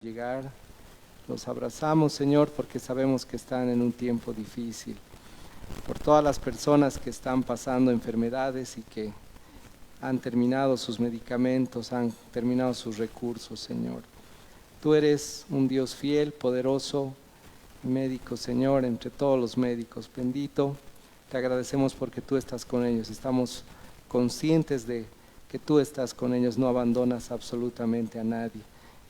Llegar, los abrazamos, Señor, porque sabemos que están en un tiempo difícil. Por todas las personas que están pasando enfermedades y que han terminado sus medicamentos, han terminado sus recursos, Señor. Tú eres un Dios fiel, poderoso, médico, Señor, entre todos los médicos. Bendito, te agradecemos porque tú estás con ellos. Estamos conscientes de que tú estás con ellos, no abandonas absolutamente a nadie.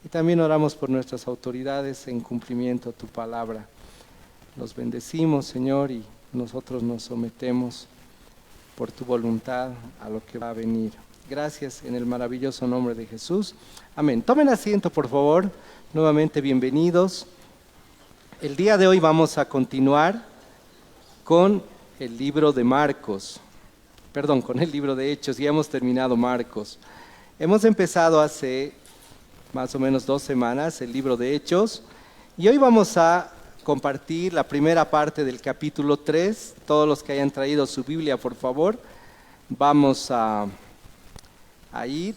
Y también oramos por nuestras autoridades en cumplimiento a tu palabra. Los bendecimos, Señor, y nosotros nos sometemos por tu voluntad a lo que va a venir. Gracias en el maravilloso nombre de Jesús. Amén. Tomen asiento, por favor. Nuevamente bienvenidos. El día de hoy vamos a continuar con el libro de Marcos. Con el libro de Hechos. Ya hemos terminado Marcos. Hemos empezado hace más o menos 2 semanas el libro de Hechos. Y hoy vamos a compartir la primera parte del capítulo 3. Todos los que hayan traído su Biblia, por favor, vamos a ir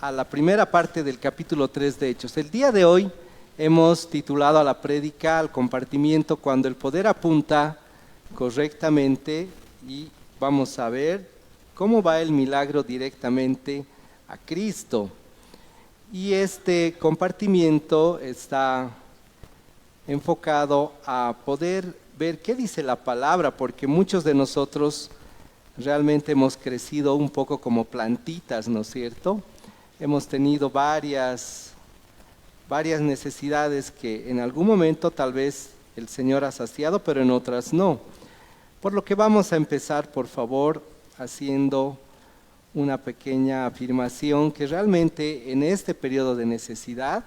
a la primera parte del capítulo 3 de Hechos. El día de hoy hemos titulado a la prédica, al compartimiento, cuando el poder apunta correctamente, y vamos a ver cómo va el milagro directamente a Cristo. Y este compartimiento está enfocado a poder ver qué dice la palabra, porque muchos de nosotros realmente hemos crecido un poco como plantitas, ¿no es cierto? Hemos tenido varias necesidades que en algún momento tal vez el Señor ha saciado, pero en otras no. Por lo que vamos a empezar, por favor, haciendo una pequeña afirmación que realmente en este periodo de necesidad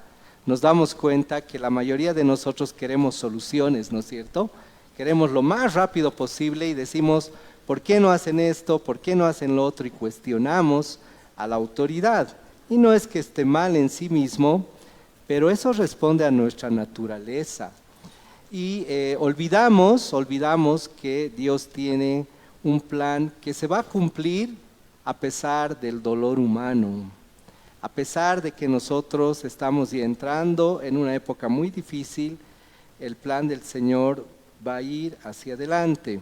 nos damos cuenta que la mayoría de nosotros queremos soluciones, ¿no es cierto? Queremos lo más rápido posible y decimos, ¿por qué no hacen esto? ¿Por qué no hacen lo otro? Y cuestionamos a la autoridad. Y no es que esté mal en sí mismo, pero eso responde a nuestra naturaleza. Y olvidamos que Dios tiene un plan que se va a cumplir a pesar del dolor humano, a pesar de que nosotros estamos ya entrando en una época muy difícil. El plan del Señor va a ir hacia adelante.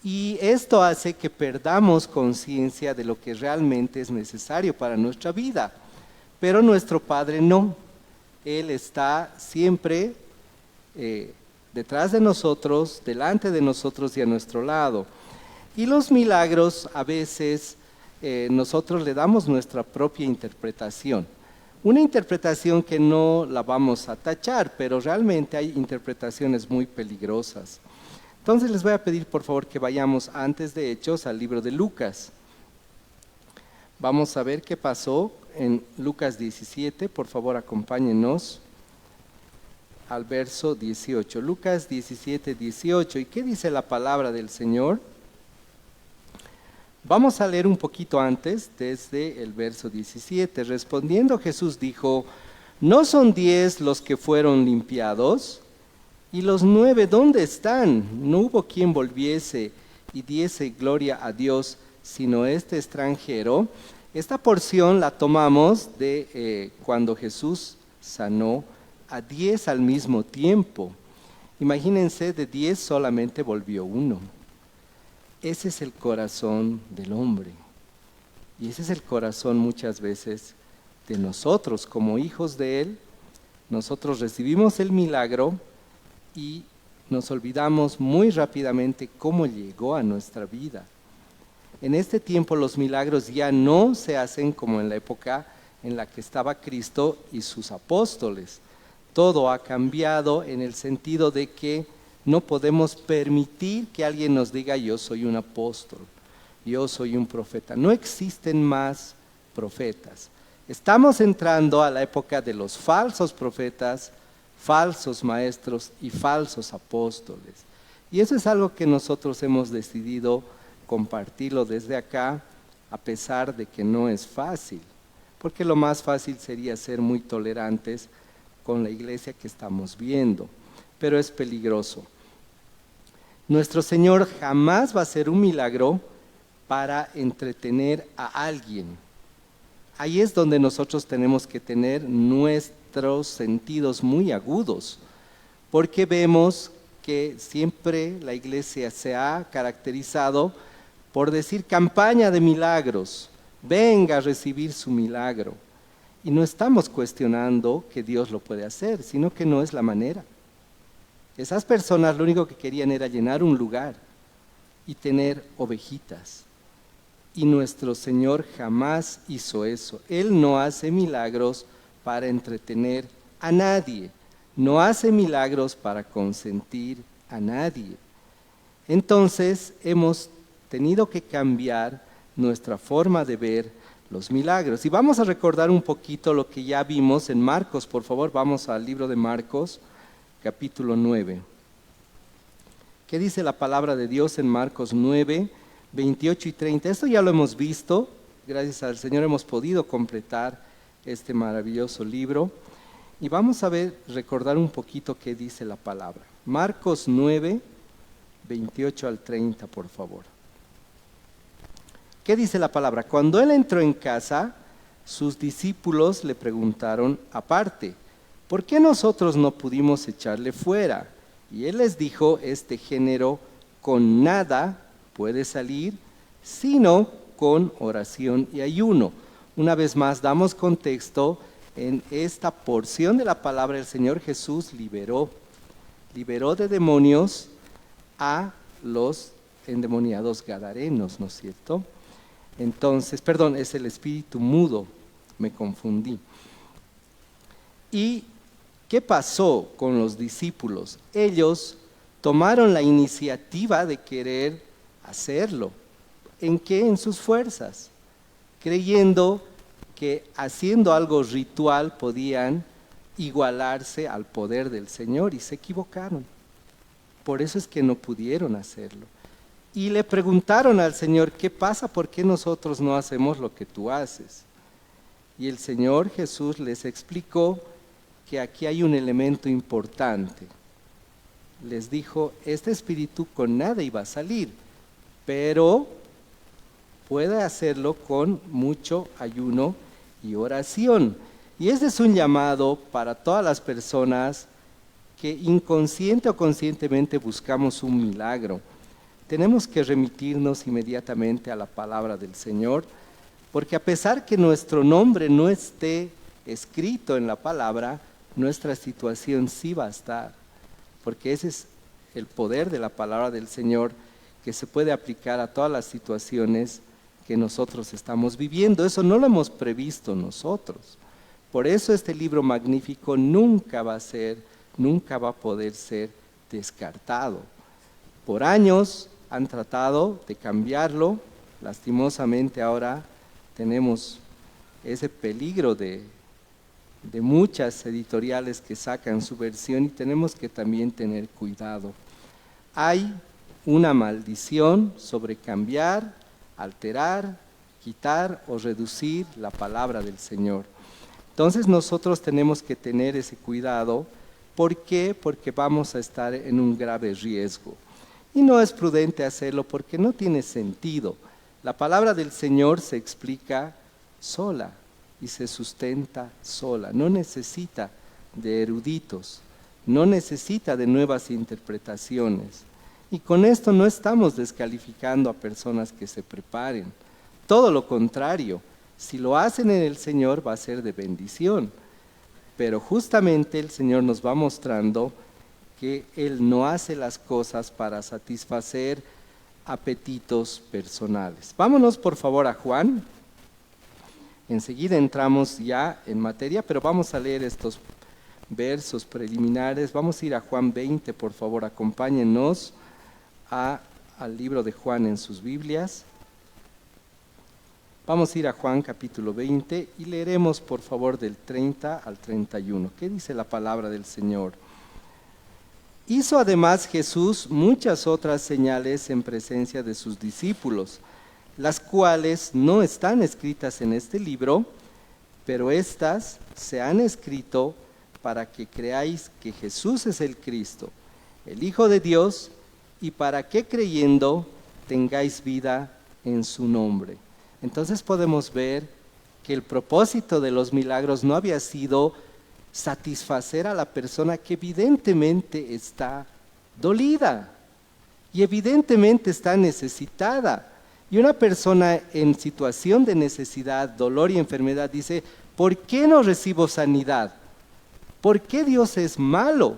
Y esto hace que perdamos conciencia de lo que realmente es necesario para nuestra vida. Pero nuestro Padre no. Él está siempre detrás de nosotros, delante de nosotros y a nuestro lado. Y los milagros a veces nosotros le damos nuestra propia interpretación. Una interpretación que no la vamos a tachar, pero realmente hay interpretaciones muy peligrosas. Entonces les voy a pedir por favor que vayamos antes de Hechos al libro de Lucas. Vamos a ver qué pasó en Lucas 17, por favor acompáñenos al verso 18. Lucas 17, 18. ¿Y qué dice la palabra del Señor? Vamos a leer un poquito antes, desde el verso 17. Respondiendo Jesús dijo, ¿no son 10 los que fueron limpiados? ¿Y los 9 dónde están? No hubo quien volviese y diese gloria a Dios, sino este extranjero. Esta porción la tomamos de cuando Jesús sanó a 10 al mismo tiempo. Imagínense, de 10 solamente volvió 1. Ese es el corazón del hombre. Y ese es el corazón muchas veces de nosotros como hijos de Él. Nosotros recibimos el milagro y nos olvidamos muy rápidamente cómo llegó a nuestra vida. En este tiempo los milagros ya no se hacen como en la época en la que estaba Cristo y sus apóstoles. Todo ha cambiado en el sentido de que no podemos permitir que alguien nos diga yo soy un apóstol, yo soy un profeta. No existen más profetas. Estamos entrando a la época de los falsos profetas, falsos maestros y falsos apóstoles. Y eso es algo que nosotros hemos decidido compartirlo desde acá, a pesar de que no es fácil. Porque lo más fácil sería ser muy tolerantes con la iglesia que estamos viendo. Pero es peligroso. Nuestro Señor jamás va a hacer un milagro para entretener a alguien. ahí es donde nosotros tenemos que tener nuestros sentidos muy agudos, porque vemos que siempre la iglesia se ha caracterizado por decir campaña de milagros, venga a recibir su milagro. Y no estamos cuestionando que Dios lo puede hacer, sino que no es la manera. Esas personas lo único que querían era llenar un lugar y tener ovejitas. Y nuestro Señor jamás hizo eso. Él no hace milagros para entretener a nadie. No hace milagros para consentir a nadie. Entonces hemos tenido que cambiar nuestra forma de ver los milagros. Y vamos a recordar un poquito lo que ya vimos en Marcos. Por favor, vamos al libro de Marcos, capítulo 9. ¿Qué dice la palabra de Dios en Marcos 9, 28 y 30? Esto ya lo hemos visto. Gracias al Señor hemos podido completar este maravilloso libro. Y vamos a recordar un poquito qué dice la palabra. Marcos 9, 28 al 30, por favor. ¿Qué dice la palabra? Cuando él entró en casa, sus discípulos le preguntaron aparte, ¿por qué nosotros no pudimos echarle fuera? Y él les dijo, este género con nada puede salir, sino con oración y ayuno. Una vez más, damos contexto. En esta porción de la palabra, el Señor Jesús liberó de demonios a los endemoniados gadarenos, ¿no es cierto? Entonces, perdón, es el espíritu mudo, me confundí. ¿Y qué pasó con los discípulos? Ellos tomaron la iniciativa de querer hacerlo. ¿En qué? En sus fuerzas, creyendo que haciendo algo ritual podían igualarse al poder del Señor, y se equivocaron. Por eso es que no pudieron hacerlo. Y le preguntaron al Señor, ¿qué pasa? ¿Por qué nosotros no hacemos lo que tú haces? Y el Señor Jesús les explicó que aquí hay un elemento importante. Les dijo, este espíritu con nada iba a salir, pero puede hacerlo con mucho ayuno y oración. Y este es un llamado para todas las personas que inconsciente o conscientemente buscamos un milagro. Tenemos que remitirnos inmediatamente a la palabra del Señor, porque a pesar que nuestro nombre no esté escrito en la palabra, nuestra situación sí va a estar, porque ese es el poder de la palabra del Señor, que se puede aplicar a todas las situaciones que nosotros estamos viviendo. Eso no lo hemos previsto nosotros. Por eso este libro magnífico nunca va a poder ser descartado. Por años han tratado de cambiarlo. Lastimosamente ahora tenemos ese peligro de muchas editoriales que sacan su versión, y tenemos que también tener cuidado. Hay una maldición sobre cambiar, alterar, quitar o reducir la palabra del Señor. Entonces nosotros tenemos que tener ese cuidado. ¿Por qué? Porque vamos a estar en un grave riesgo. Y no es prudente hacerlo porque no tiene sentido. La palabra del Señor se explica sola y se sustenta sola. No necesita de eruditos, no necesita de nuevas interpretaciones. Y con esto no estamos descalificando a personas que se preparen. Todo lo contrario, si lo hacen en el Señor va a ser de bendición. Pero justamente el Señor nos va mostrando que Él no hace las cosas para satisfacer apetitos personales. Vámonos por favor a Juan. Enseguida entramos ya en materia, pero vamos a leer estos versos preliminares. Vamos a ir a Juan 20, por favor, acompáñennos al libro de Juan en sus Biblias. Vamos a ir a Juan capítulo 20 y leeremos por favor del 30 al 31. ¿Qué dice la palabra del Señor? Hizo además Jesús muchas otras señales en presencia de sus discípulos, las cuales no están escritas en este libro, pero estas se han escrito para que creáis que Jesús es el Cristo, el Hijo de Dios, y para que creyendo tengáis vida en su nombre. Entonces podemos ver que el propósito de los milagros no había sido satisfacer a la persona que evidentemente está dolida y evidentemente está necesitada. Y una persona en situación de necesidad, dolor y enfermedad dice, ¿por qué no recibo sanidad? ¿Por qué Dios es malo?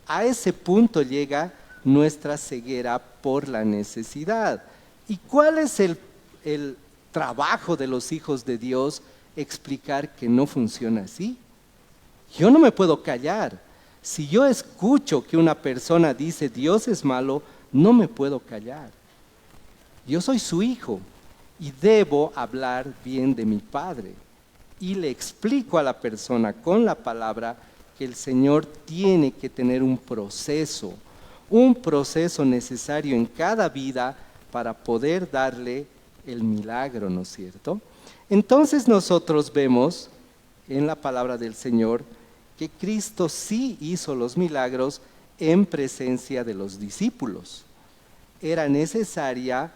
A ese punto llega nuestra ceguera por la necesidad. ¿Y cuál es el trabajo de los hijos de Dios? Explicar que no funciona así. Yo no me puedo callar. Si yo escucho que una persona dice Dios es malo, no me puedo callar. Yo soy su hijo y debo hablar bien de mi padre. Y le explico a la persona con la palabra que el Señor tiene que tener un proceso necesario en cada vida para poder darle el milagro, ¿no es cierto? Entonces nosotros vemos en la palabra del Señor que Cristo sí hizo los milagros en presencia de los discípulos. Era necesaria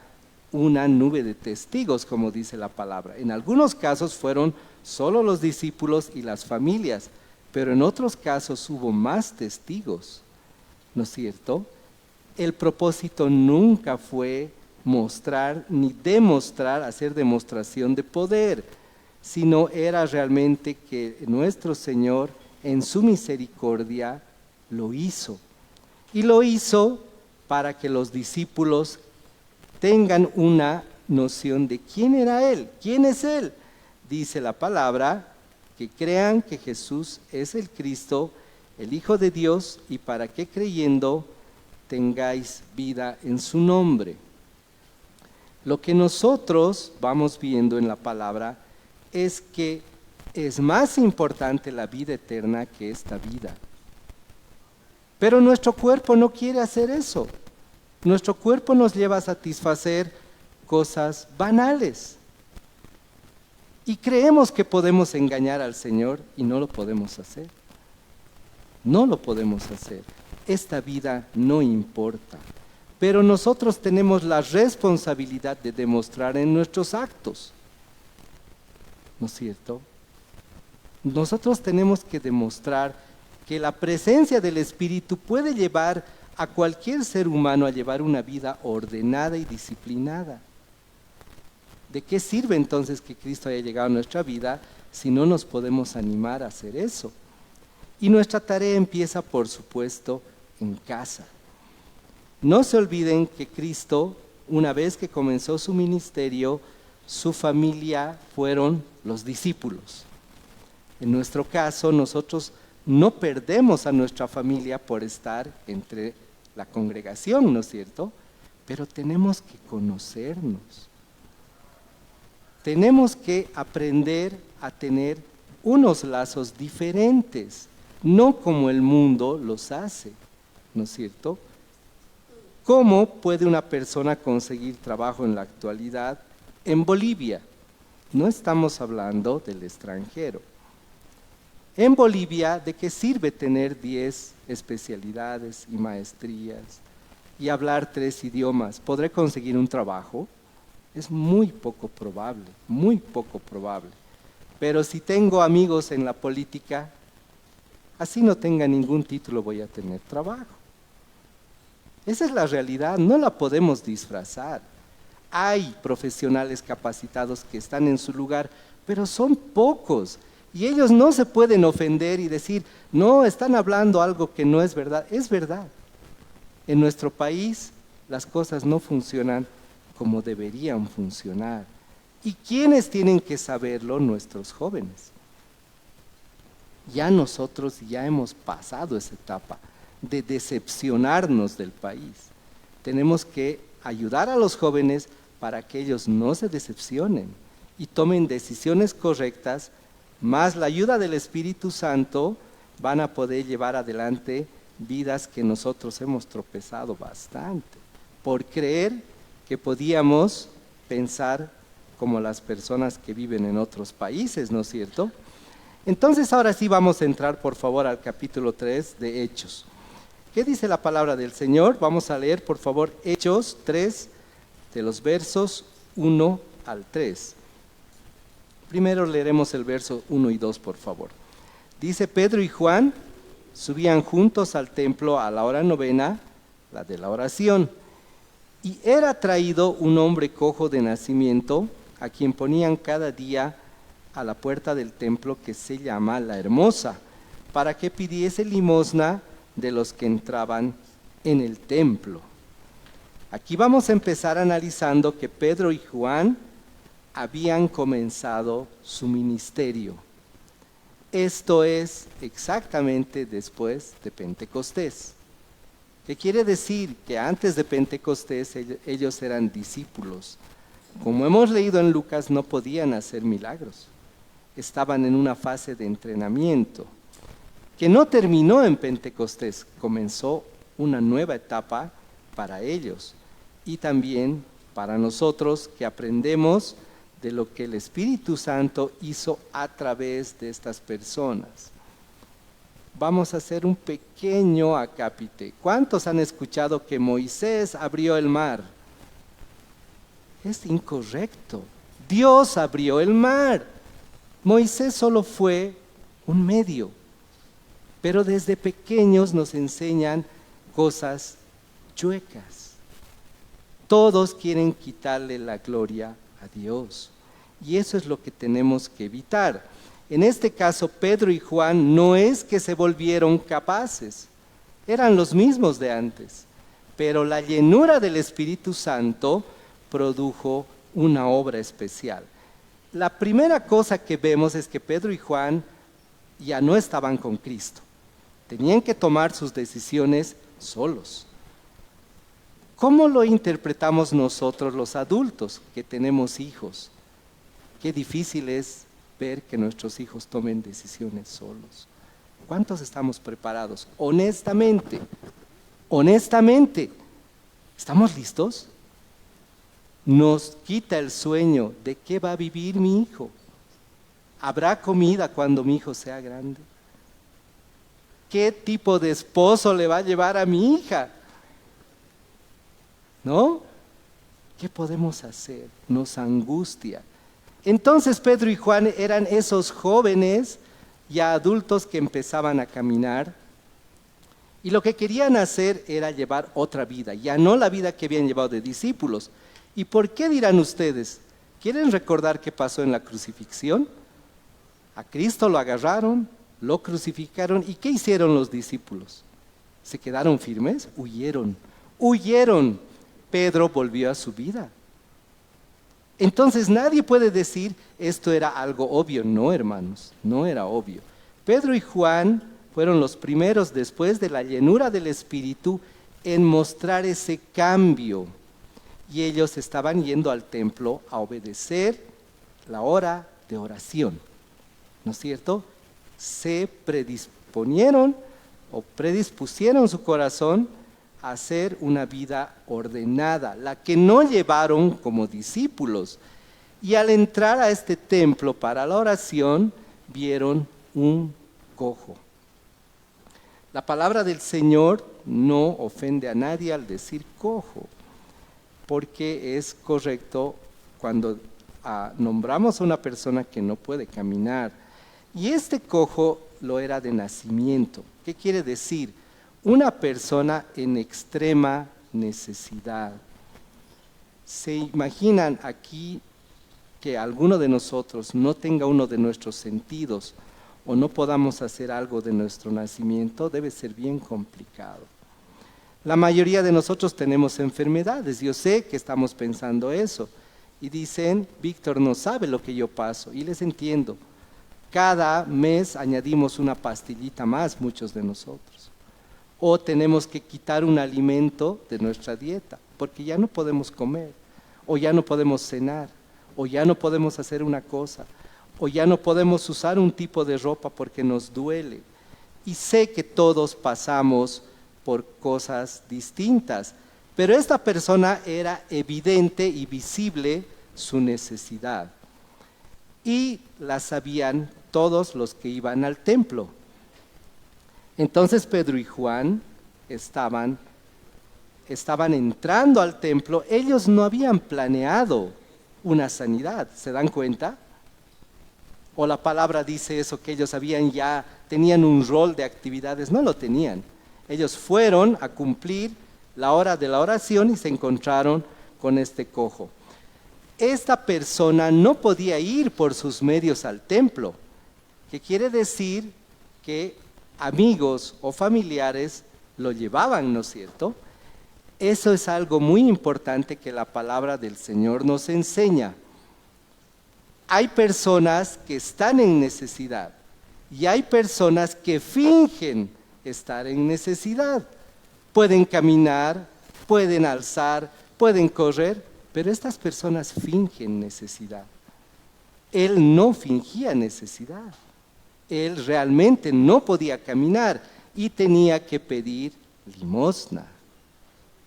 una nube de testigos, como dice la palabra. En algunos casos fueron solo los discípulos y las familias, pero en otros casos hubo más testigos, ¿no es cierto? El propósito nunca fue mostrar ni demostrar, hacer demostración de poder, sino era realmente que nuestro Señor en su misericordia lo hizo. Y lo hizo para que los discípulos tengan una noción de quién era Él, quién es Él. Dice la palabra, que crean que Jesús es el Cristo, el Hijo de Dios, y para que creyendo tengáis vida en su nombre. Lo que nosotros vamos viendo en la palabra es que es más importante la vida eterna que esta vida. Pero nuestro cuerpo no quiere hacer eso. Nuestro cuerpo nos lleva a satisfacer cosas banales. Y creemos que podemos engañar al Señor y no lo podemos hacer. No lo podemos hacer. Esta vida no importa. Pero nosotros tenemos la responsabilidad de demostrar en nuestros actos. ¿No es cierto? Nosotros tenemos que demostrar que la presencia del Espíritu puede llevar a cualquier ser humano a llevar una vida ordenada y disciplinada. ¿De qué sirve entonces que Cristo haya llegado a nuestra vida si no nos podemos animar a hacer eso? Y nuestra tarea empieza, por supuesto, en casa. No se olviden que Cristo, una vez que comenzó su ministerio, su familia fueron los discípulos. En nuestro caso, nosotros no perdemos a nuestra familia por estar entre la congregación, ¿no es cierto? Pero tenemos que conocernos. Tenemos que aprender a tener unos lazos diferentes, no como el mundo los hace, ¿no es cierto? ¿Cómo puede una persona conseguir trabajo en la actualidad en Bolivia? No estamos hablando del extranjero. En Bolivia, ¿de qué sirve tener 10 especialidades y maestrías y hablar 3 idiomas? ¿Podré conseguir un trabajo? Es muy poco probable, muy poco probable. Pero si tengo amigos en la política, así no tenga ningún título, voy a tener trabajo. Esa es la realidad, no la podemos disfrazar. Hay profesionales capacitados que están en su lugar, pero son pocos. Y ellos no se pueden ofender y decir, no, están hablando algo que no es verdad. Es verdad. En nuestro país las cosas no funcionan como deberían funcionar. ¿Y quiénes tienen que saberlo? Nuestros jóvenes. Ya nosotros ya hemos pasado esa etapa de decepcionarnos del país. Tenemos que ayudar a los jóvenes para que ellos no se decepcionen y tomen decisiones correctas, más la ayuda del Espíritu Santo van a poder llevar adelante vidas que nosotros hemos tropezado bastante por creer que podíamos pensar como las personas que viven en otros países, ¿no es cierto? Entonces ahora sí vamos a entrar por favor al capítulo 3 de Hechos. ¿Qué dice la palabra del Señor? Vamos a leer por favor Hechos 3 de los versos 1 al 3. Primero leeremos el verso 1 y 2, por favor. Dice: Pedro y Juan subían juntos al templo a la hora novena, la de la oración. Y era traído un hombre cojo de nacimiento, a quien ponían cada día a la puerta del templo, que se llama La Hermosa, para que pidiese limosna de los que entraban en el templo. Aquí vamos a empezar analizando que Pedro y Juan habían comenzado su ministerio. Esto es exactamente después de Pentecostés. ¿Qué quiere decir? Que antes de Pentecostés ellos eran discípulos. Como hemos leído en Lucas, no podían hacer milagros. Estaban en una fase de entrenamiento que no terminó en Pentecostés, comenzó una nueva etapa para ellos y también para nosotros, que aprendemos de lo que el Espíritu Santo hizo a través de estas personas. Vamos a hacer un pequeño acápite. ¿Cuántos han escuchado que Moisés abrió el mar? Es incorrecto. Dios abrió el mar. Moisés solo fue un medio. Pero desde pequeños nos enseñan cosas chuecas. Todos quieren quitarle la gloria a Dios. Y eso es lo que tenemos que evitar. En este caso, Pedro y Juan no es que se volvieron capaces, eran los mismos de antes, pero la llenura del Espíritu Santo produjo una obra especial. La primera cosa que vemos es que Pedro y Juan ya no estaban con Cristo, tenían que tomar sus decisiones solos. ¿Cómo lo interpretamos nosotros los adultos que tenemos hijos? Qué difícil es ver que nuestros hijos tomen decisiones solos. ¿Cuántos estamos preparados? Honestamente, ¿estamos listos? Nos quita el sueño de qué va a vivir mi hijo. ¿Habrá comida cuando mi hijo sea grande? ¿Qué tipo de esposo le va a llevar a mi hija? ¿No? ¿Qué podemos hacer? Nos angustia. Entonces Pedro y Juan eran esos jóvenes ya adultos que empezaban a caminar y lo que querían hacer era llevar otra vida, ya no la vida que habían llevado de discípulos. ¿Y por qué dirán ustedes? ¿Quieren recordar qué pasó en la crucifixión? A Cristo lo agarraron, lo crucificaron, ¿y qué hicieron los discípulos? ¿Se quedaron firmes? Huyeron. Pedro volvió a su vida. Entonces nadie puede decir esto era algo obvio. No, hermanos, no era obvio. Pedro y Juan fueron los primeros después de la llenura del Espíritu en mostrar ese cambio. Y ellos estaban yendo al templo a obedecer la hora de oración. ¿No es cierto? Se predispusieron su corazón a hacer una vida ordenada, la que no llevaron como discípulos. Y al entrar a este templo para la oración, vieron un cojo. La palabra del Señor no ofende a nadie al decir cojo, porque es correcto cuando nombramos a una persona que no puede caminar. Y este cojo lo era de nacimiento. ¿Qué quiere decir? Una persona en extrema necesidad. ¿Se imaginan aquí que alguno de nosotros no tenga uno de nuestros sentidos o no podamos hacer algo de nuestro nacimiento? Debe ser bien complicado. La mayoría de nosotros tenemos enfermedades. Yo sé que estamos pensando eso. Y dicen, Víctor no sabe lo que yo paso. Y les entiendo. Cada mes añadimos una pastillita más, muchos de nosotros. O tenemos que quitar un alimento de nuestra dieta, porque ya no podemos comer, o ya no podemos cenar, o ya no podemos hacer una cosa, o ya no podemos usar un tipo de ropa porque nos duele. Y sé que todos pasamos por cosas distintas, pero esta persona era evidente y visible su necesidad. Y la sabían todos los que iban al templo. Entonces Pedro y Juan estaban entrando al templo. Ellos no habían planeado una sanidad, ¿se dan cuenta? O la palabra dice eso, que ellos tenían un rol de actividades. No lo tenían. Ellos fueron a cumplir la hora de la oración y se encontraron con este cojo. Esta persona no podía ir por sus medios al templo, que quiere decir que amigos o familiares lo llevaban, ¿no es cierto? Eso es algo muy importante que la palabra del Señor nos enseña. Hay personas que están en necesidad y hay personas que fingen estar en necesidad. Pueden caminar, pueden alzar, pueden correr, pero estas personas fingen necesidad. Él no fingía necesidad. Él realmente no podía caminar y tenía que pedir limosna.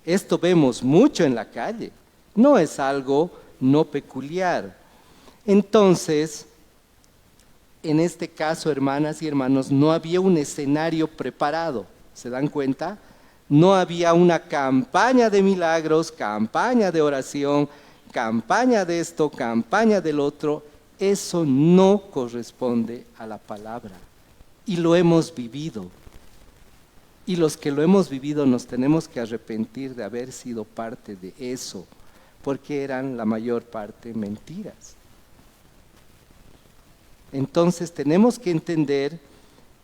Esto vemos mucho en la calle, no es algo no peculiar. Entonces, en este caso, hermanas y hermanos, no había un escenario preparado, ¿se dan cuenta? No había una campaña de milagros, campaña de oración, campaña de esto, campaña del otro. Eso no corresponde a la palabra y lo hemos vivido. Y los que lo hemos vivido nos tenemos que arrepentir de haber sido parte de eso, porque eran la mayor parte mentiras. Entonces tenemos que entender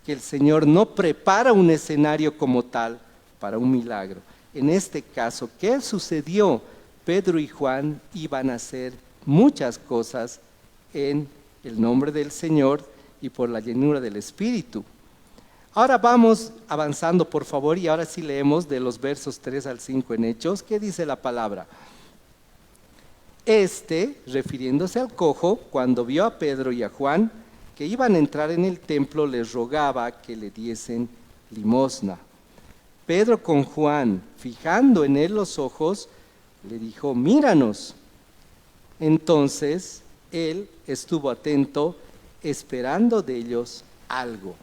que el Señor no prepara un escenario como tal para un milagro. En este caso, ¿qué sucedió? Pedro y Juan iban a hacer muchas cosas en el nombre del Señor y por la llenura del Espíritu. Ahora vamos avanzando, por favor, y ahora sí leemos de los versos 3 al 5 en Hechos. ¿Qué dice la palabra? Refiriéndose al cojo, cuando vio a Pedro y a Juan que iban a entrar en el templo, les rogaba que le diesen limosna. Pedro con Juan, fijando en él los ojos, le dijo, míranos. Entonces él estuvo atento, esperando de ellos algo.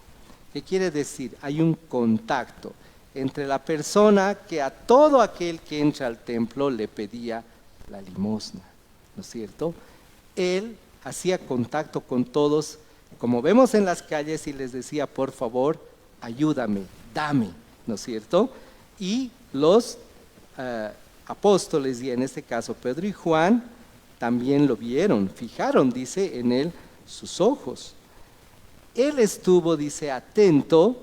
¿Qué quiere decir? Hay un contacto entre la persona que a todo aquel que entra al templo le pedía la limosna, ¿no es cierto? Él hacía contacto con todos, como vemos en las calles, y les decía, por favor, ayúdame, dame, ¿no es cierto? Y los apóstoles, y en este caso Pedro y Juan, también lo vieron, fijaron, dice, en él sus ojos. Él estuvo, dice, atento,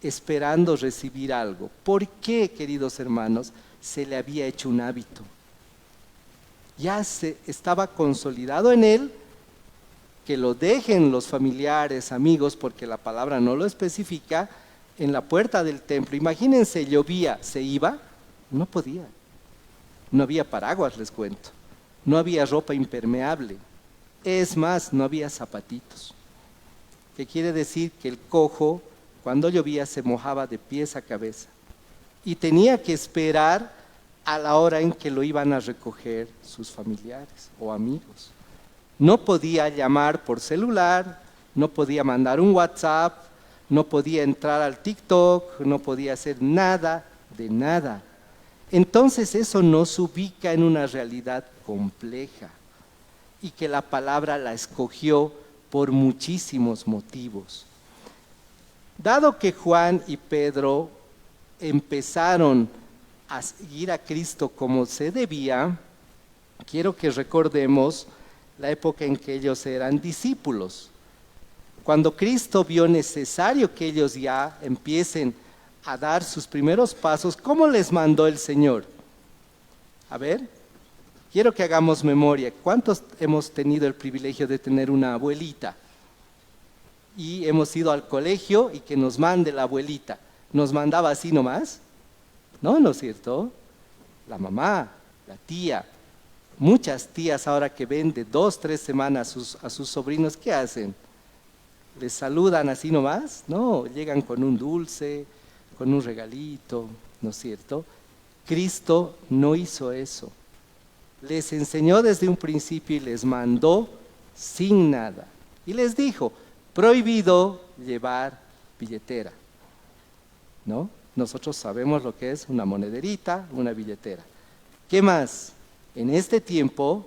esperando recibir algo. ¿Por qué, queridos hermanos? Se le había hecho un hábito. Ya estaba consolidado en él, que lo dejen los familiares, amigos, porque la palabra no lo especifica, en la puerta del templo. Imagínense, llovía, ¿se iba? No podía. No había paraguas, les cuento. No había ropa impermeable. Es más, no había zapatitos. ¿Qué quiere decir? Que el cojo, cuando llovía, se mojaba de pies a cabeza. Y tenía que esperar a la hora en que lo iban a recoger sus familiares o amigos. No podía llamar por celular, no podía mandar un WhatsApp, no podía entrar al TikTok, no podía hacer nada de nada. Entonces eso nos ubica en una realidad compleja y que la palabra la escogió por muchísimos motivos. Dado que Juan y Pedro empezaron a seguir a Cristo como se debía, quiero que recordemos la época en que ellos eran discípulos. Cuando Cristo vio necesario que ellos ya empiecen a dar sus primeros pasos, ¿cómo les mandó el Señor? A ver, quiero que hagamos memoria. ¿Cuántos hemos tenido el privilegio de tener una abuelita? Y hemos ido al colegio y que nos mande la abuelita. ¿Nos mandaba así nomás? No, ¿no es cierto? La mamá, la tía, muchas tías ahora que ven de 2, 3 semanas a sus sobrinos, ¿qué hacen? ¿Les saludan así nomás? No, llegan con un dulce, con un regalito, ¿no es cierto? Cristo no hizo eso. Les enseñó desde un principio y les mandó sin nada. Y les dijo, prohibido llevar billetera, ¿no? Nosotros sabemos lo que es una monederita, una billetera. ¿Qué más? En este tiempo,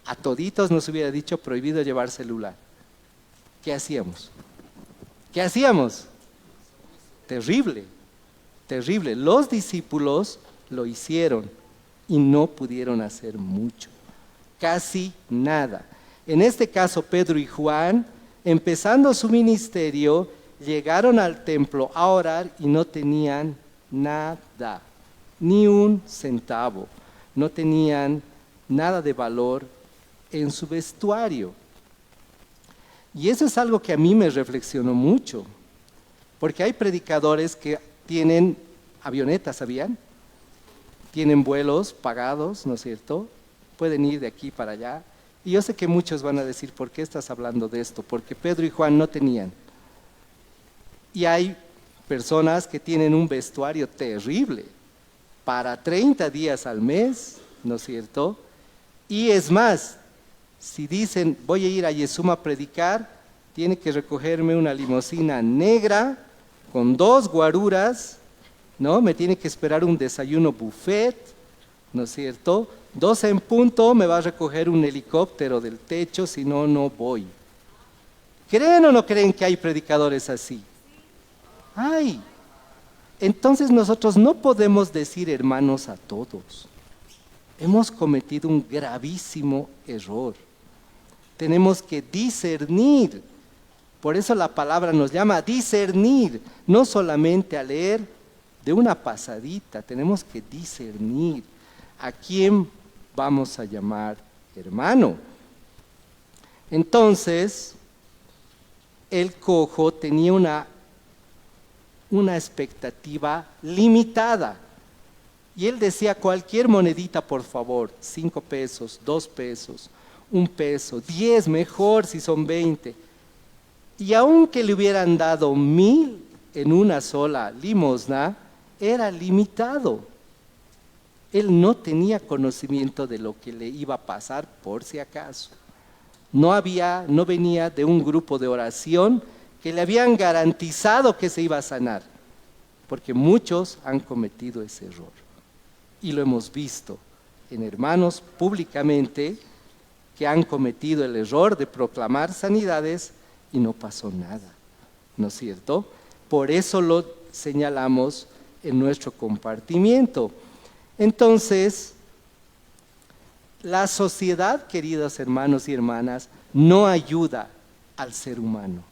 a toditos nos hubiera dicho prohibido llevar celular. ¿qué hacíamos? ¿Qué hacíamos? Terrible, terrible. Los discípulos lo hicieron y no pudieron hacer mucho, casi nada. En este caso, Pedro y Juan, empezando su ministerio, llegaron al templo a orar y no tenían nada, ni un centavo. No tenían nada de valor en su vestuario. Y eso es algo que a mí me reflexionó mucho, porque hay predicadores que tienen avionetas, ¿sabían? Tienen vuelos pagados, ¿no es cierto? Pueden ir de aquí para allá. Y yo sé que muchos van a decir, ¿por qué estás hablando de esto? Porque Pedro y Juan no tenían. Y hay personas que tienen un vestuario terrible para 30 días al mes, ¿no es cierto? Y es más, si dicen, voy a ir a Yesuma a predicar, tiene que recogerme una limusina negra con 2 guaruras, ¿no? Me tiene que esperar un desayuno buffet, ¿no es cierto? 12 en punto me va a recoger un helicóptero del techo, si no, no voy. ¿Creen o no creen que hay predicadores así? ¡Ay! Entonces nosotros no podemos decir hermanos a todos. Hemos cometido un gravísimo error. Tenemos que discernir. Por eso la palabra nos llama a discernir, no solamente a leer de una pasadita. Tenemos que discernir a quién vamos a llamar hermano. Entonces, el cojo tenía una expectativa limitada. Y él decía, cualquier monedita, por favor, 5 pesos, 2 pesos, 1 peso, 10, mejor si son 20. Y aunque le hubieran dado 1000 en una sola limosna, era limitado. Él no tenía conocimiento de lo que le iba a pasar por si acaso. No venía de un grupo de oración que le habían garantizado que se iba a sanar, porque muchos han cometido ese error. Y lo hemos visto en hermanos públicamente que han cometido el error de proclamar sanidades y no pasó nada, ¿no es cierto? Por eso lo señalamos en nuestro compartimiento. Entonces, la sociedad, queridos hermanos y hermanas, no ayuda al ser humano.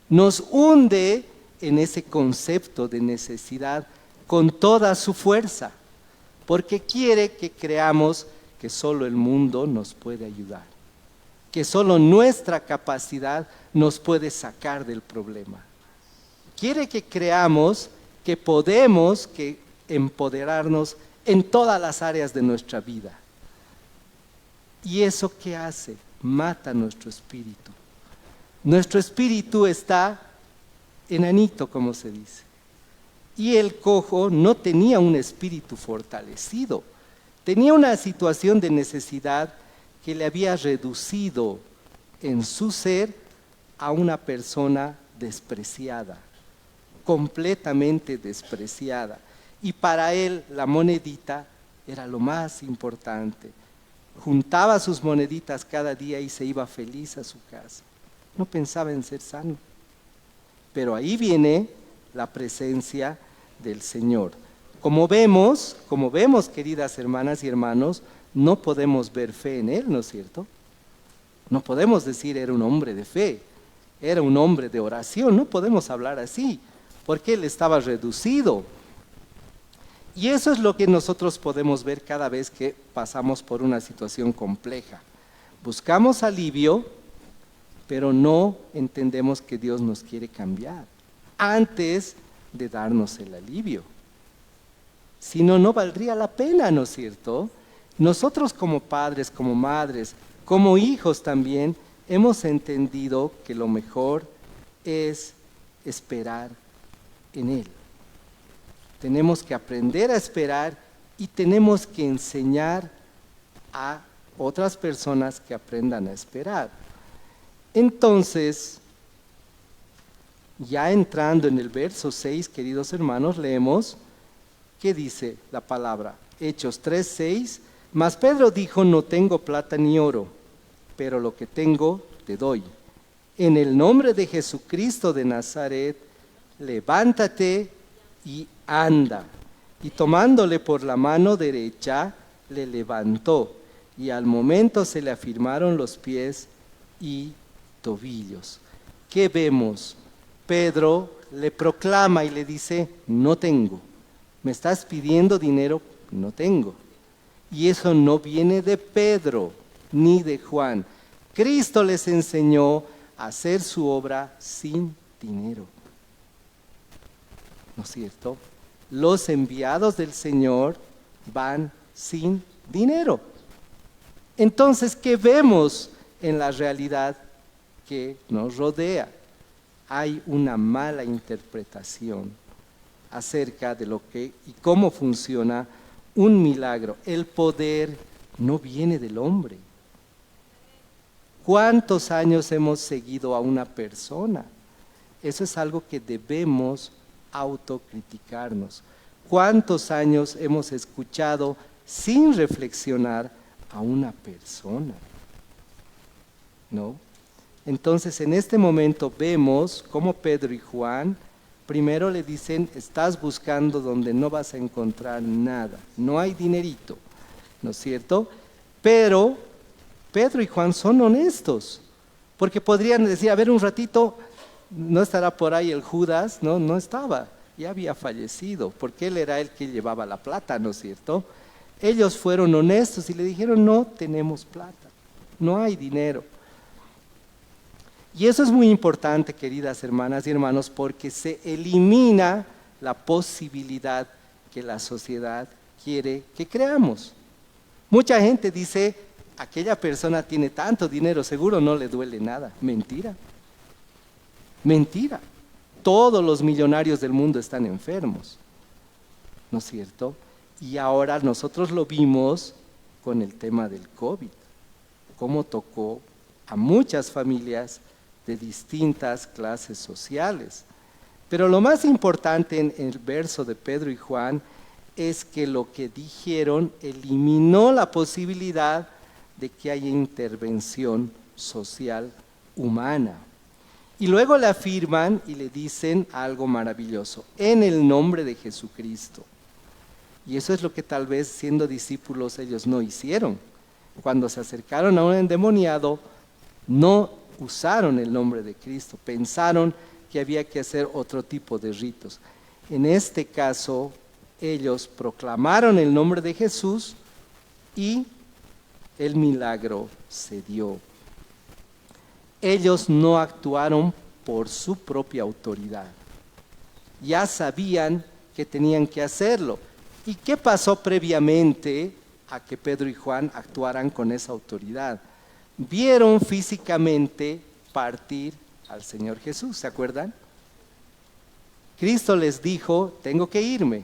Nos hunde en ese concepto de necesidad con toda su fuerza, porque quiere que creamos que solo el mundo nos puede ayudar, que solo nuestra capacidad nos puede sacar del problema. Quiere que creamos que podemos empoderarnos en todas las áreas de nuestra vida. ¿Y eso qué hace? Mata nuestro espíritu. Nuestro espíritu está enanito, como se dice. Y el cojo no tenía un espíritu fortalecido. Tenía una situación de necesidad que le había reducido en su ser a una persona despreciada, completamente despreciada. Y para él la monedita era lo más importante. Juntaba sus moneditas cada día y se iba feliz a su casa. No pensaba en ser sano. Pero ahí viene la presencia del Señor. Como vemos, queridas hermanas y hermanos, no podemos ver fe en él, ¿no es cierto? No podemos decir era un hombre de fe, era un hombre de oración, no podemos hablar así, porque él estaba reducido. Y eso es lo que nosotros podemos ver cada vez que pasamos por una situación compleja. Buscamos alivio, pero no entendemos que Dios nos quiere cambiar antes de darnos el alivio. Si no, no valdría la pena, ¿no es cierto? Nosotros como padres, como madres, como hijos también, hemos entendido que lo mejor es esperar en Él. Tenemos que aprender a esperar y tenemos que enseñar a otras personas que aprendan a esperar. Entonces, ya entrando en el verso 6, queridos hermanos, leemos, ¿qué dice la palabra? Hechos 3:6, mas Pedro dijo, no tengo plata ni oro, pero lo que tengo te doy. en el nombre de Jesucristo de Nazaret, levántate y anda. Y tomándole por la mano derecha, le levantó, y al momento se le afirmaron los pies y tobillos. ¿Qué vemos? Pedro le proclama y le dice, no tengo. ¿Me estás pidiendo dinero? No tengo. Y eso no viene de Pedro ni de Juan. Cristo les enseñó a hacer su obra sin dinero. ¿No es cierto? Los enviados del Señor van sin dinero. Entonces, ¿qué vemos en la realidad que nos rodea? Hay una mala interpretación acerca de lo que y cómo funciona un milagro. El poder no viene del hombre. ¿Cuántos años hemos seguido a una persona? Eso es algo que debemos autocriticarnos. ¿Cuántos años hemos escuchado sin reflexionar a una persona? ¿No? Entonces, en este momento vemos cómo Pedro y Juan primero le dicen, estás buscando donde no vas a encontrar nada, no hay dinerito, ¿no es cierto? Pero Pedro y Juan son honestos, porque podrían decir, a ver un ratito, no estará por ahí el Judas, no, no estaba, ya había fallecido, porque él era el que llevaba la plata, ¿no es cierto? Ellos fueron honestos y le dijeron, no tenemos plata, no hay dinero. Y eso es muy importante, queridas hermanas y hermanos, porque se elimina la posibilidad que la sociedad quiere que creamos. Mucha gente dice, aquella persona tiene tanto dinero, seguro no le duele nada. Mentira. Mentira. Todos los millonarios del mundo están enfermos, ¿no es cierto? Y ahora nosotros lo vimos con el tema del COVID, cómo tocó a muchas familias de distintas clases sociales. Pero lo más importante en el verso de Pedro y Juan es que lo que dijeron eliminó la posibilidad de que haya intervención social humana. Y luego le afirman y le dicen algo maravilloso, en el nombre de Jesucristo. Y eso es lo que tal vez siendo discípulos ellos no hicieron. Cuando se acercaron a un endemoniado, no usaron el nombre de Cristo, pensaron que había que hacer otro tipo de ritos. En este caso, ellos proclamaron el nombre de Jesús y el milagro se dio. Ellos no actuaron por su propia autoridad. Ya sabían que tenían que hacerlo. ¿Y qué pasó previamente a que Pedro y Juan actuaran con esa autoridad? Vieron físicamente partir al Señor Jesús, ¿se acuerdan? Cristo les dijo, tengo que irme.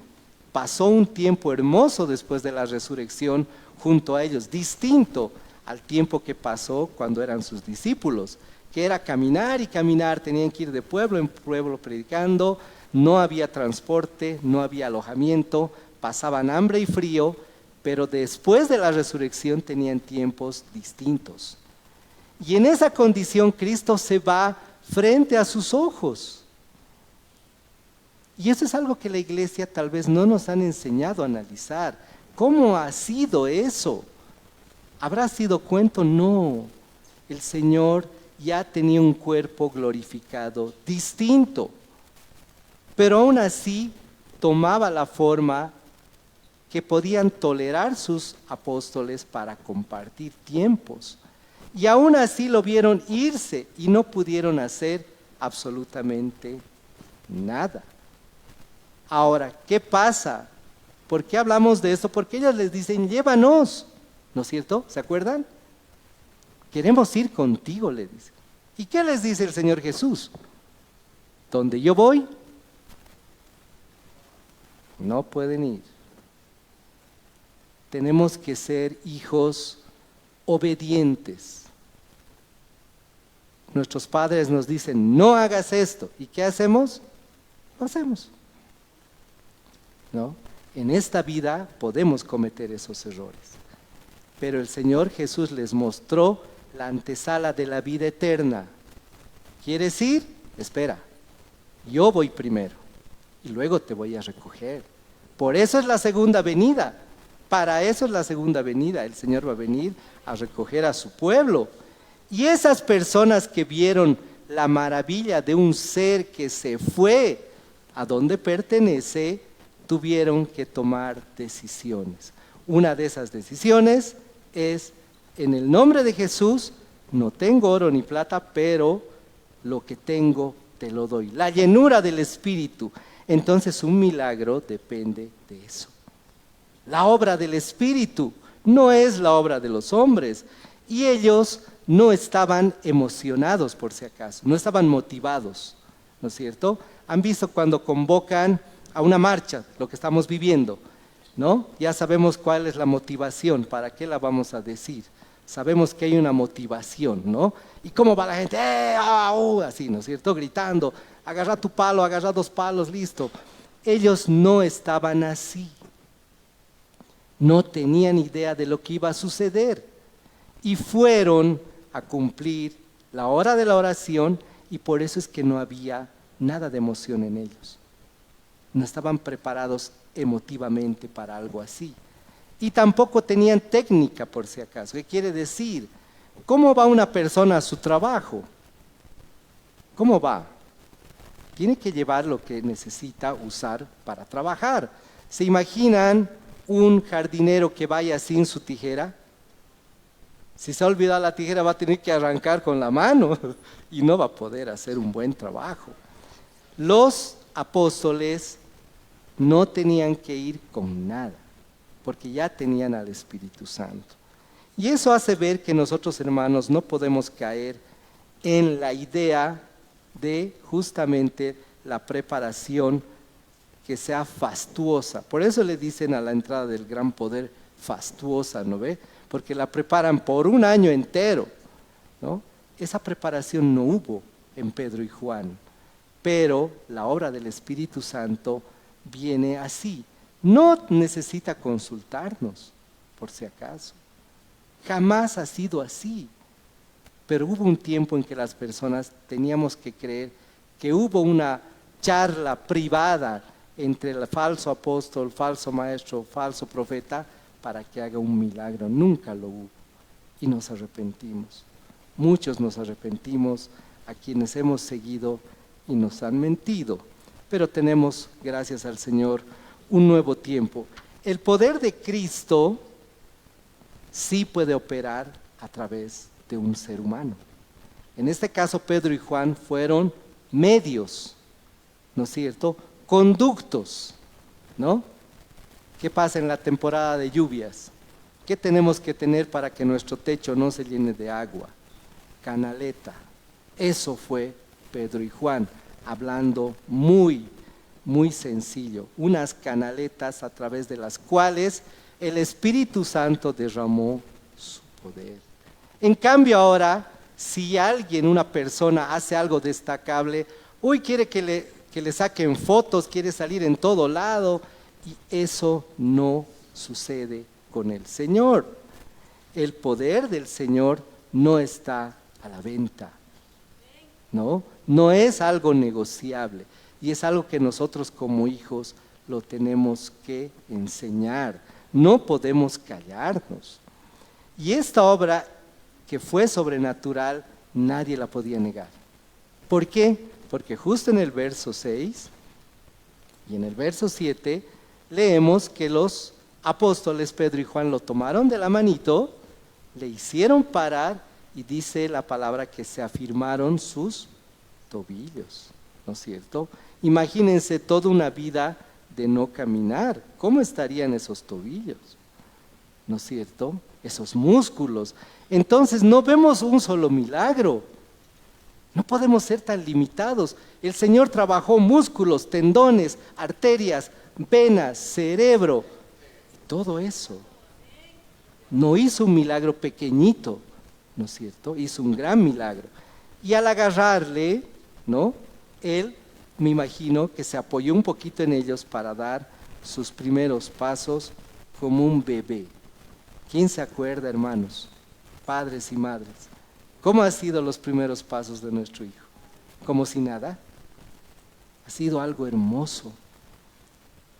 Pasó un tiempo hermoso después de la resurrección junto a ellos, distinto al tiempo que pasó cuando eran sus discípulos, que era caminar y caminar, tenían que ir de pueblo en pueblo predicando, no había transporte, no había alojamiento, pasaban hambre y frío, pero después de la resurrección tenían tiempos distintos. Y en esa condición Cristo se va frente a sus ojos. Y eso es algo que la iglesia tal vez no nos han enseñado a analizar. ¿Cómo ha sido eso? ¿Habrá sido cuento? No. El Señor ya tenía un cuerpo glorificado, distinto. Pero aún así tomaba la forma que podían tolerar sus apóstoles para compartir tiempos. Y aún así lo vieron irse y no pudieron hacer absolutamente nada. Ahora, ¿qué pasa? ¿Por qué hablamos de esto? Porque ellos les dicen, llévanos, ¿no es cierto? ¿Se acuerdan? Queremos ir contigo, le dicen. ¿Y qué les dice el Señor Jesús? Donde yo voy, no pueden ir. Tenemos que ser hijos obedientes. Nuestros padres nos dicen, no hagas esto. ¿Y qué hacemos? Lo hacemos. ¿No? En esta vida podemos cometer esos errores. Pero el Señor Jesús les mostró la antesala de la vida eterna. ¿Quieres ir? Espera, yo voy primero y luego te voy a recoger. Por eso es la segunda venida. Para eso es la segunda venida. El Señor va a venir a recoger a su pueblo. Y esas personas que vieron la maravilla de un ser que se fue a donde pertenece, tuvieron que tomar decisiones. Una de esas decisiones es, en el nombre de Jesús, no tengo oro ni plata, pero lo que tengo te lo doy. La llenura del Espíritu. Entonces un milagro depende de eso. La obra del Espíritu no es la obra de los hombres. Y ellos no estaban emocionados, por si acaso, no estaban motivados, ¿no es cierto? Han visto cuando convocan a una marcha, lo que estamos viviendo, ¿no? Ya sabemos cuál es la motivación, ¿para qué la vamos a decir? Sabemos que hay una motivación, ¿no? ¿Y cómo va la gente? Así, ¿no es cierto? Gritando, agarra tu palo, agarra 2 palos, listo. Ellos no estaban así. No tenían idea de lo que iba a suceder. Y fueron a cumplir la hora de la oración, y por eso es que no había nada de emoción en ellos. No estaban preparados emotivamente para algo así. Y tampoco tenían técnica, por si acaso. ¿Qué quiere decir? ¿Cómo va una persona a su trabajo? ¿Cómo va? Tiene que llevar lo que necesita usar para trabajar. ¿Se imaginan un jardinero que vaya sin su tijera? Si se ha olvidado la tijera, va a tener que arrancar con la mano y no va a poder hacer un buen trabajo. Los apóstoles no tenían que ir con nada, porque ya tenían al Espíritu Santo. Y eso hace ver que nosotros, hermanos, no podemos caer en la idea de justamente la preparación que sea fastuosa. Por eso le dicen a la entrada del gran poder fastuosa, ¿no ve? Porque la preparan por un año entero, ¿no? Esa preparación no hubo en Pedro y Juan, pero la obra del Espíritu Santo viene así. No necesita consultarnos, por si acaso. Jamás ha sido así. Pero hubo un tiempo en que las personas teníamos que creer que hubo una charla privada entre el falso apóstol, falso maestro, falso profeta, para que haga un milagro. Nunca lo hubo. Y nos arrepentimos. Muchos nos arrepentimos, a quienes hemos seguido y nos han mentido. Pero tenemos, gracias al Señor, un nuevo tiempo. El poder de Cristo sí puede operar a través de un ser humano. En este caso, Pedro y Juan fueron medios, ¿no es cierto? Conductos, ¿no? ¿Qué pasa en la temporada de lluvias? ¿Qué tenemos que tener para que nuestro techo no se llene de agua? Canaleta. Eso fue Pedro y Juan, hablando muy sencillo. Unas canaletas a través de las cuales el Espíritu Santo derramó su poder. En cambio ahora, si alguien, una persona, hace algo destacable, quiere que le saquen fotos, quiere salir en todo lado, y eso no sucede con el Señor. El poder del Señor no está a la venta, no es algo negociable, y es algo que nosotros como hijos lo tenemos que enseñar. No podemos callarnos. Y esta obra que fue sobrenatural, nadie la podía negar. ¿Por qué? Porque justo en el verso 6 y en el verso 7 leemos que los apóstoles Pedro y Juan lo tomaron de la manito, le hicieron parar y dice la palabra que se afirmaron sus tobillos, ¿no es cierto? Imagínense toda una vida de no caminar, ¿cómo estarían esos tobillos? ¿No es cierto? Esos músculos. Entonces no vemos un solo milagro. No podemos ser tan limitados. El Señor trabajó músculos, tendones, arterias, venas, cerebro, todo eso. No hizo un milagro pequeñito, ¿no es cierto? Hizo un gran milagro. Y al agarrarle, ¿no? Él, me imagino que se apoyó un poquito en ellos para dar sus primeros pasos como un bebé. ¿Quién se acuerda, hermanos, padres y madres? ¿Cómo han sido los primeros pasos de nuestro hijo? como si nada. Ha sido algo hermoso.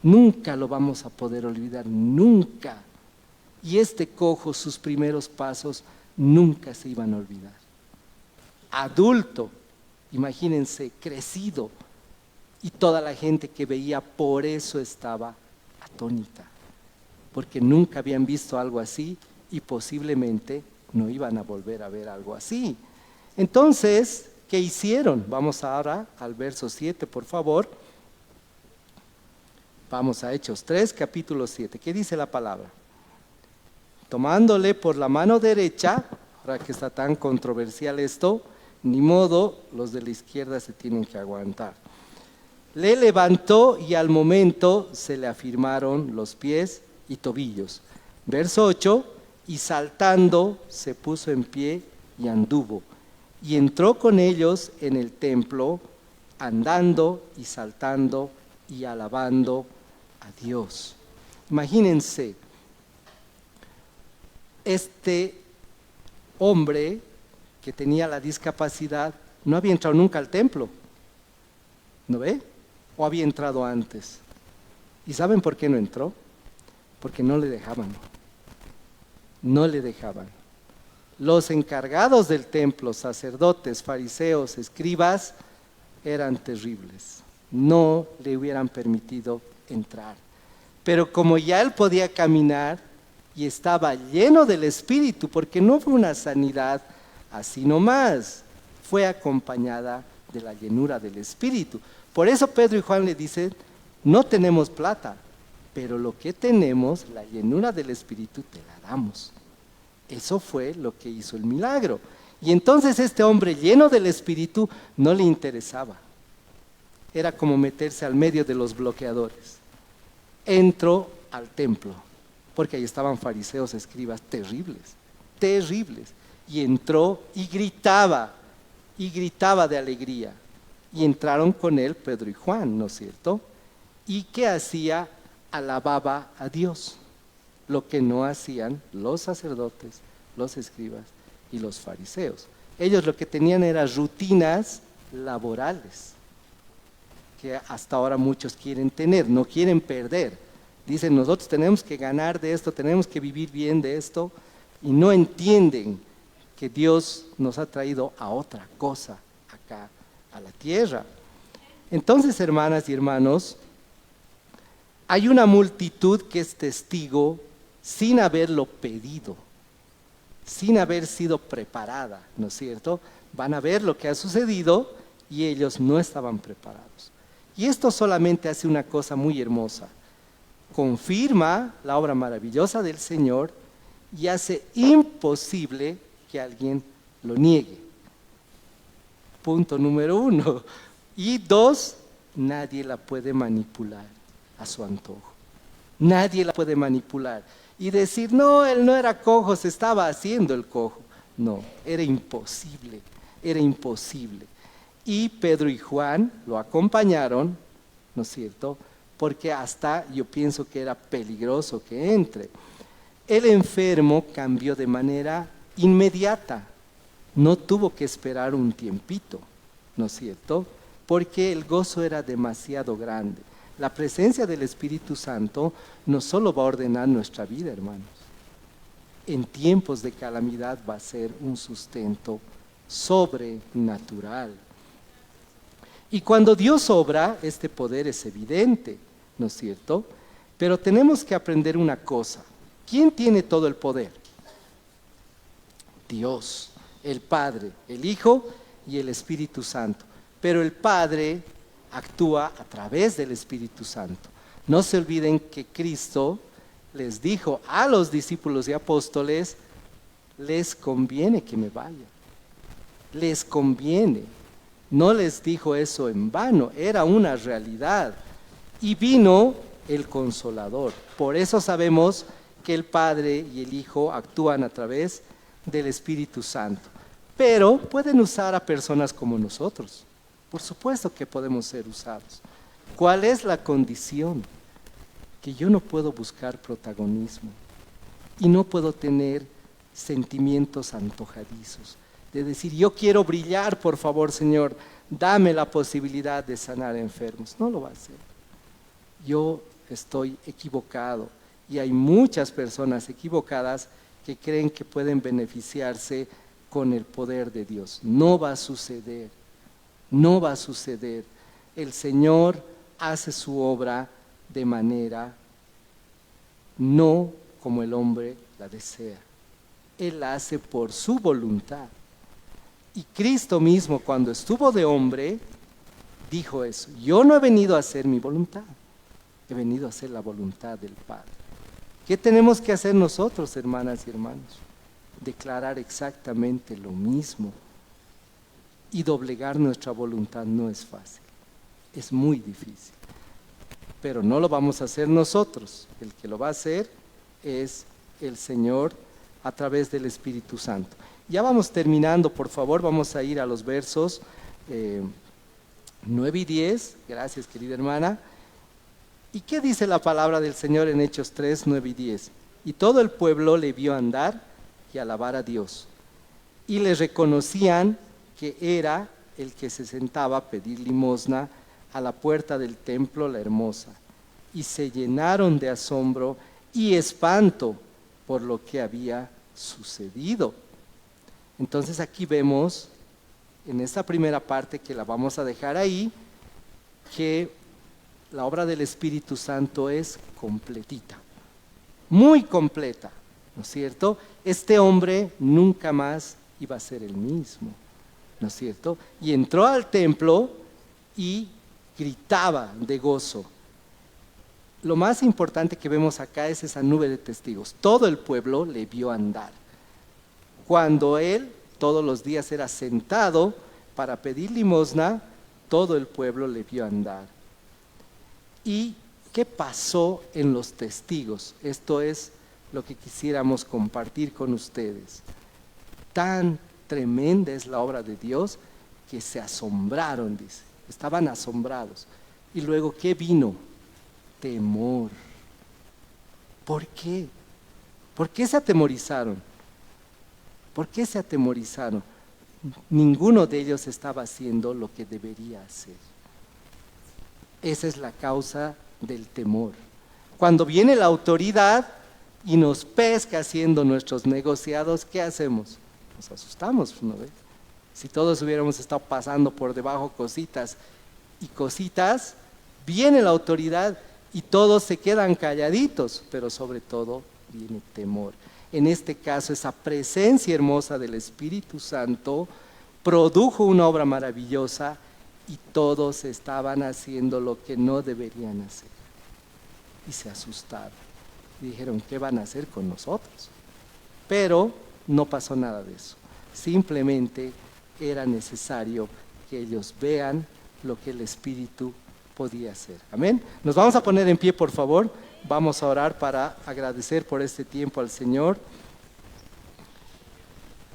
Nunca lo vamos a poder olvidar, nunca. Y este cojo, sus primeros pasos, nunca se iban a olvidar. Adulto, imagínense, crecido, y toda la gente que veía por eso estaba atónita, porque nunca habían visto algo así y posiblemente no iban a volver a ver algo así. Entonces, ¿qué hicieron? Vamos ahora al verso 7, por favor. Vamos a Hechos 3, capítulo 7. ¿Qué dice la palabra? Tomándole por la mano derecha, ahora que está tan controversial esto, ni modo, los de la izquierda se tienen que aguantar. Le levantó y al momento se le afirmaron los pies y tobillos. Verso 8, y saltando se puso en pie y anduvo. Y entró con ellos en el templo, andando y saltando y alabando a Dios. Imagínense, este hombre que tenía la discapacidad no había entrado nunca al templo, ¿no ve? ¿O había entrado antes? ¿Y saben por qué no entró? Porque no le dejaban. No le dejaban. Los encargados del templo, sacerdotes, fariseos, escribas, eran terribles. No le hubieran permitido entrar. Pero como ya él podía caminar y estaba lleno del Espíritu, porque no fue una sanidad así nomás, fue acompañada de la llenura del Espíritu. Por eso Pedro y Juan le dicen, no tenemos plata, pero lo que tenemos, la llenura del Espíritu, te la damos. Eso fue lo que hizo el milagro. Y entonces este hombre lleno del Espíritu no le interesaba. Era como meterse al medio de los bloqueadores. Entró al templo, porque ahí estaban fariseos, escribas terribles, terribles. Y entró y gritaba de alegría. Y entraron con él Pedro y Juan, ¿no es cierto? ¿Y qué hacía? Alababa a Dios, lo que no hacían los sacerdotes, los escribas y los fariseos. Ellos lo que tenían eran rutinas laborales, que hasta ahora muchos quieren tener, no quieren perder. Dicen, nosotros tenemos que ganar de esto, tenemos que vivir bien de esto, y no entienden que Dios nos ha traído a otra cosa acá, a la tierra. Entonces, hermanas y hermanos, hay una multitud que es testigo sin haberlo pedido, sin haber sido preparada, ¿no es cierto? Van a ver lo que ha sucedido y ellos no estaban preparados. Y esto solamente hace una cosa muy hermosa. Confirma la obra maravillosa del Señor y hace imposible que alguien lo niegue. Punto número 1. Y 2, nadie la puede manipular a su antojo. Nadie la puede manipular y decir, no, él no era cojo, se estaba haciendo el cojo. No, era imposible, era imposible. Y Pedro y Juan lo acompañaron, ¿no es cierto?, porque hasta yo pienso que era peligroso que entre. El enfermo cambió de manera inmediata, no tuvo que esperar un tiempito, ¿no es cierto?, porque el gozo era demasiado grande. La presencia del Espíritu Santo no solo va a ordenar nuestra vida, hermanos. En tiempos de calamidad va a ser un sustento sobrenatural. Y cuando Dios obra, este poder es evidente, ¿no es cierto? Pero tenemos que aprender una cosa. ¿Quién tiene todo el poder? Dios, el Padre, el Hijo y el Espíritu Santo. Pero el Padre actúa a través del Espíritu Santo. No se olviden que Cristo les dijo a los discípulos y apóstoles, les conviene que me vaya. Les conviene. No les dijo eso en vano, era una realidad. Y vino el Consolador. Por eso sabemos que el Padre y el Hijo actúan a través del Espíritu Santo. Pero pueden usar a personas como nosotros. Por supuesto que podemos ser usados. ¿Cuál es la condición? Que yo no puedo buscar protagonismo y no puedo tener sentimientos antojadizos. de decir, yo quiero brillar, por favor, Señor, dame la posibilidad de sanar enfermos. No lo va a hacer. Yo estoy equivocado y hay muchas personas equivocadas que creen que pueden beneficiarse con el poder de Dios. No va a suceder, no va a suceder. El Señor hace su obra de manera no como el hombre la desea. Él la hace por su voluntad. Y Cristo mismo, cuando estuvo de hombre, dijo eso: yo no he venido a hacer mi voluntad, he venido a hacer la voluntad del Padre. ¿Qué tenemos que hacer nosotros, hermanas y hermanos? Declarar exactamente lo mismo. Y doblegar nuestra voluntad no es fácil, es muy difícil. Pero no lo vamos a hacer nosotros, el que lo va a hacer es el Señor a través del Espíritu Santo. Ya vamos terminando, por favor, vamos a ir a los versos 9 y 10, gracias querida hermana. ¿Y qué dice la palabra del Señor en Hechos 3, 9 y 10? Y todo el pueblo le vio andar y alabar a Dios, y le reconocían que era el que se sentaba a pedir limosna a la puerta del templo La Hermosa, y se llenaron de asombro y espanto por lo que había sucedido. Entonces aquí vemos, en esta primera parte que la vamos a dejar ahí, que la obra del Espíritu Santo es completita, muy completa, ¿no es cierto? Este hombre nunca más iba a ser el mismo, ¿no es cierto? Y entró al templo y gritaba de gozo. Lo más importante que vemos acá es esa nube de testigos. Todo el pueblo le vio andar. Cuando él todos los días era sentado para pedir limosna, todo el pueblo le vio andar. ¿Y qué pasó en los testigos? Esto es lo que quisiéramos compartir con ustedes. Tan tremenda es la obra de Dios que se asombraron, dice. Estaban asombrados. Y luego, ¿qué vino? Temor. ¿Por qué? ¿Por qué se atemorizaron? ¿Por qué se atemorizaron? Ninguno de ellos estaba haciendo lo que debería hacer. Esa es la causa del temor. Cuando viene la autoridad y nos pesca haciendo nuestros negociados, ¿qué hacemos? Nos asustamos, ¿no ves? Si todos hubiéramos estado pasando por debajo cositas y cositas, viene la autoridad y todos se quedan calladitos, pero sobre todo viene temor. En este caso, esa presencia hermosa del Espíritu Santo produjo una obra maravillosa y todos estaban haciendo lo que no deberían hacer. Y se asustaron. Y dijeron, ¿qué van a hacer con nosotros? Pero no pasó nada de eso. Simplemente era necesario que ellos vean lo que el Espíritu podía hacer. Amén. Nos vamos a poner en pie, por favor. Vamos a orar para agradecer por este tiempo al Señor.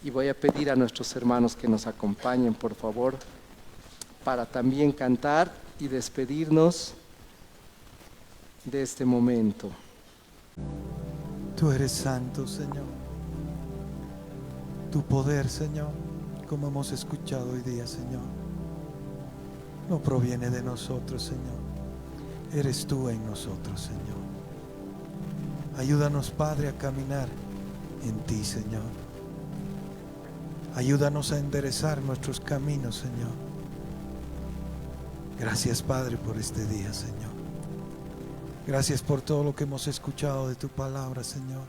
Y voy a pedir a nuestros hermanos que nos acompañen, por favor, para también cantar y despedirnos de este momento. Tú eres santo, Señor. Tu poder, Señor, como hemos escuchado hoy día, Señor, no proviene de nosotros, Señor. Eres tú en nosotros, Señor. Ayúdanos, Padre, a caminar en ti, Señor. Ayúdanos a enderezar nuestros caminos, Señor. Gracias, Padre, por este día, Señor. Gracias por todo lo que hemos escuchado de tu palabra, Señor.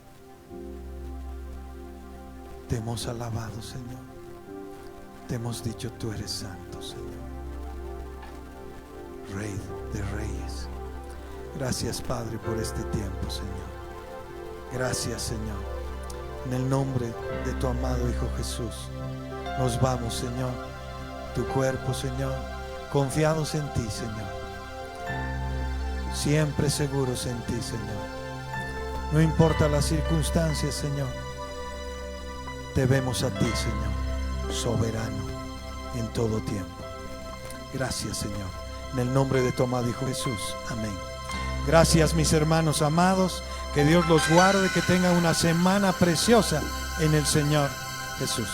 Te hemos alabado, Señor. Te hemos dicho, tú eres santo, Señor. Rey de reyes. Gracias, Padre, por este tiempo, Señor. Gracias, Señor. En el nombre de tu amado Hijo Jesús, nos vamos, Señor. Tu cuerpo, Señor, confiados en ti, Señor. Siempre seguros en ti, Señor. No importa las circunstancias, Señor. Te vemos a ti, Señor, soberano en todo tiempo. Gracias, Señor. En el nombre de tu amado Hijo Jesús. Amén. Gracias, mis hermanos amados. Que Dios los guarde, que tengan una semana preciosa en el Señor Jesús.